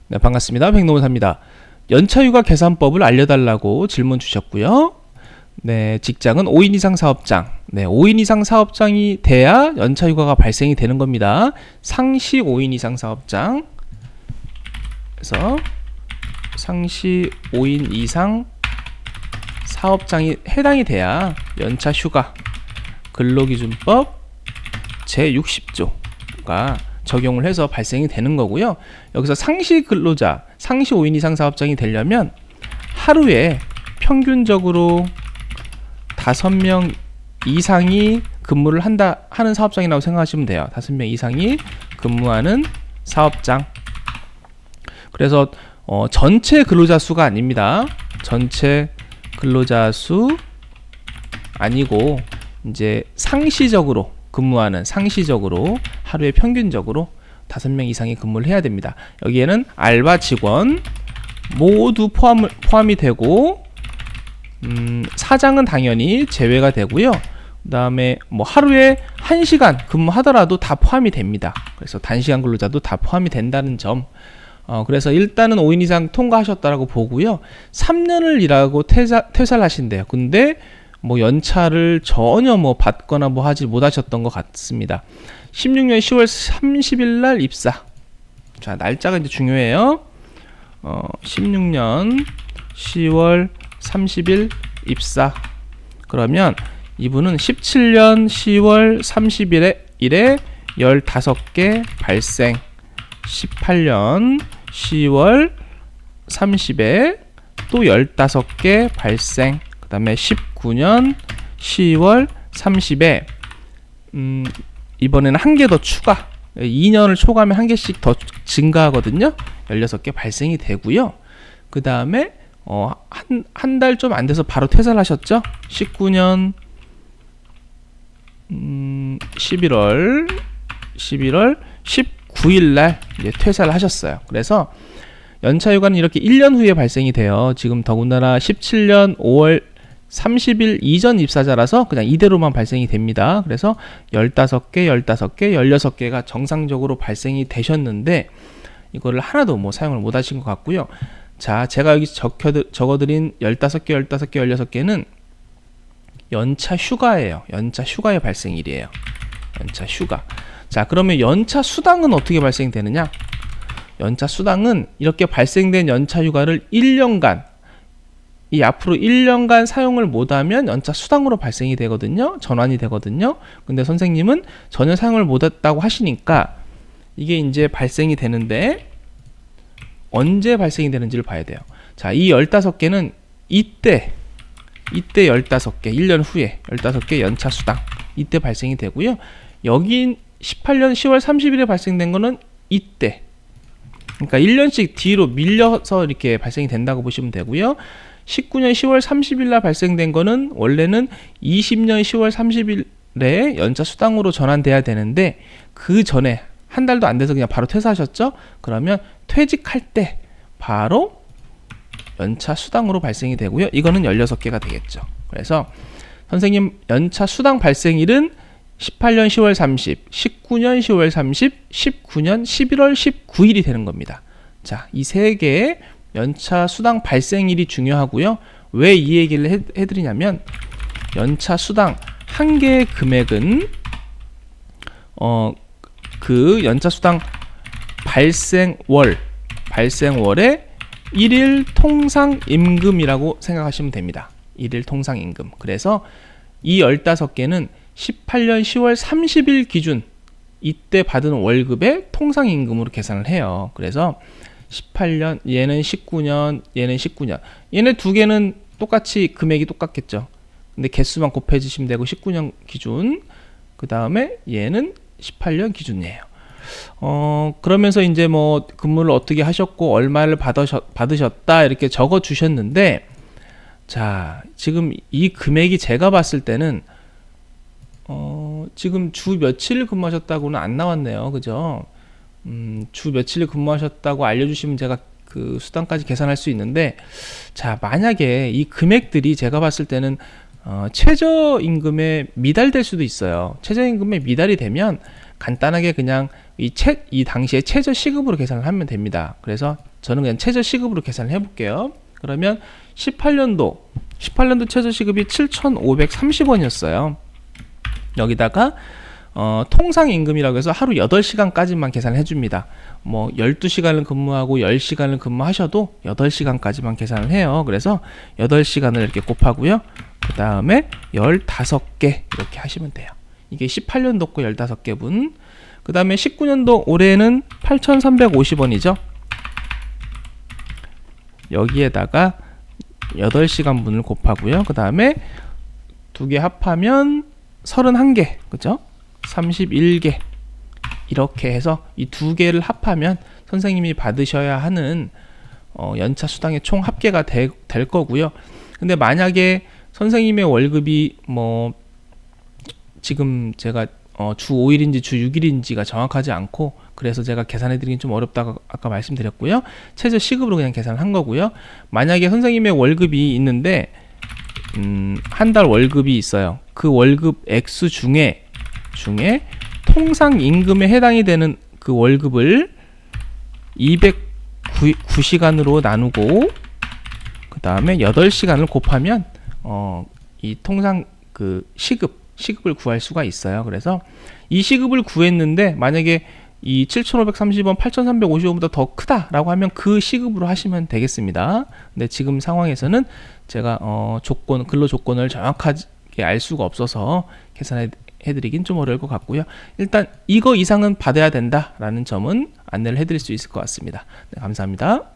네, 반갑습니다. 백노무사입니다. 연차휴가 계산법을 알려달라고 질문 주셨고요. 네, 직장은 5인 이상 사업장. 네, 5인 이상 사업장이 돼야 연차휴가가 발생이 되는 겁니다. 상시 5인 이상 사업장. 그래서 상시 5인 이상 사업장이 해당이 돼야 연차휴가 근로기준법 제60조가 적용을 해서 발생이 되는 거고요. 여기서 상시 근로자, 상시 5인 이상 사업장이 되려면 하루에 평균적으로 5명 이상이 근무를 하는 사업장이라고 생각하시면 돼요. 5명 이상이 근무하는 사업장. 그래서 전체 근로자 수가 아닙니다. 전체 근로자 수 아니고 이제 상시적으로 근무하는, 상시적으로 하루에 평균적으로 5명 이상이 근무를 해야 됩니다. 여기에는 알바 직원 모두 포함이 되고 사장은 당연히 제외가 되고요. 그 다음에 뭐 하루에 1시간 근무하더라도 다 포함이 됩니다. 그래서 단시간 근로자도 다 포함이 된다는 점. 그래서 일단은 5인 이상 통과하셨다라고 보고요. 3년을 일하고 퇴사를 하신대요. 근데 뭐 연차를 전혀 뭐 받거나 뭐 하지 못하셨던 것 같습니다. 16년 10월 30일 날 입사. 자, 날짜가 이제 중요해요. 16년 10월 30일 입사. 그러면 이분은 17년 10월 30일에 15개 발생. 18년 10월 30에 또 15개 발생. 그 다음에 19년 10월 30에 이번에는 한 개 더 추가, 2년을 초과하면 한 개씩 더 증가하거든요. 16개 발생이 되고요. 그 다음에 한 달 좀 안 돼서 바로 퇴사를 하셨죠. 19년 11월 19일 날 이제 퇴사를 하셨어요. 그래서 연차휴가는 이렇게 1년 후에 발생이 돼요. 지금 더군다나 17년 5월 30일 이전 입사자라서 그냥 이대로만 발생이 됩니다. 그래서 15개, 15개, 16개가 정상적으로 발생이 되셨는데 이거를 하나도 뭐 사용을 못 하신 것 같고요. 자, 제가 여기 적어드린 15개, 15개, 16개는 연차휴가예요. 연차휴가의 발생일이에요. 연차휴가. 자, 그러면 연차수당은 어떻게 발생되느냐? 연차수당은 이렇게 발생된 연차휴가를 1년간, 이 앞으로 1년간 사용을 못하면 연차수당으로 발생이 되거든요. 전환이 되거든요. 근데 선생님은 전혀 사용을 못했다고 하시니까 이게 이제 발생이 되는데 언제 발생이 되는지를 봐야 돼요. 자, 이 15개는 이때 15개, 1년 후에 15개 연차수당 이때 발생이 되고요. 여기 18년 10월 30일에 발생된 거는 이때, 그러니까 1년씩 뒤로 밀려서 이렇게 발생이 된다고 보시면 되고요. 19년 10월 30일 날 발생된 거는 원래는 20년 10월 30일에 연차 수당으로 전환돼야 되는데 그 전에 한 달도 안 돼서 그냥 바로 퇴사하셨죠? 그러면 퇴직할 때 바로 연차 수당으로 발생이 되고요. 이거는 16개가 되겠죠. 그래서 선생님 연차 수당 발생일은 18년 10월 30, 19년 10월 30, 19년 11월 19일이 되는 겁니다. 자, 이 세 개의 연차 수당 발생일이 중요하고요. 왜 이 얘기를 해드리냐면 연차 수당 한 개의 금액은 그 연차 수당 발생월의 1일 통상임금이라고 생각하시면 됩니다. 1일 통상임금. 그래서 이 15개는 18년 10월 30일 기준 이때 받은 월급의 통상임금으로 계산을 해요. 그래서 18년, 얘는 19년, 얘는 19년. 얘네 두 개는 똑같이 금액이 똑같겠죠. 근데 개수만 곱해 주시면 되고 19년 기준, 그 다음에 얘는 18년 기준이에요. 그러면서 이제 뭐 근무를 어떻게 하셨고 얼마를 받으셨다 이렇게 적어 주셨는데, 자, 지금 이 금액이 제가 봤을 때는 지금 주 며칠 근무하셨다고는 안 나왔네요. 그죠? 주 며칠 근무하셨다고 알려주시면 제가 그 수당까지 계산할 수 있는데, 자, 만약에 이 금액들이 제가 봤을 때는 최저임금에 미달될 수도 있어요. 최저임금에 미달이 되면 간단하게 그냥 이 당시에 최저시급으로 계산을 하면 됩니다. 그래서 저는 그냥 최저시급으로 계산을 해볼게요. 그러면 18년도 최저시급이 7,530원이었어요. 여기다가 통상임금이라고 해서 하루 8시간까지만 계산을 해줍니다. 뭐 12시간을 근무하고 10시간을 근무하셔도 8시간까지만 계산을 해요. 그래서 8시간을 이렇게 곱하고요. 그 다음에 15개 이렇게 하시면 돼요. 이게 18년도 거 15개분. 그 다음에 19년도 올해는 8,350원이죠. 여기에다가 8시간 분을 곱하고요. 그 다음에 두 개 합하면 31개, 그죠? 31개. 이렇게 해서 이 두 개를 합하면 선생님이 받으셔야 하는 연차 수당의 총 합계가 될 거고요. 근데 만약에 선생님의 월급이 뭐 지금 제가 주 5일인지 주 6일인지가 정확하지 않고, 그래서 제가 계산해 드리긴 좀 어렵다고 아까 말씀드렸고요. 최저 시급으로 그냥 계산을 한 거고요. 만약에 선생님의 월급이 있는데 한 달 월급이 있어요. 그 월급 액수 중에 통상 임금에 해당이 되는 그 월급을 209시간으로 나누고 그 다음에 8시간을 곱하면 이 통상 그 시급을 구할 수가 있어요. 그래서 이 시급을 구했는데 만약에 이 7,530원, 8,350원보다 더 크다라고 하면 그 시급으로 하시면 되겠습니다. 근데 지금 상황에서는 제가 근로 조건을 정확하게 알 수가 없어서 계산해 드리긴 좀 어려울 것 같고요. 일단 이거 이상은 받아야 된다라는 점은 안내를 해드릴 수 있을 것 같습니다. 네, 감사합니다.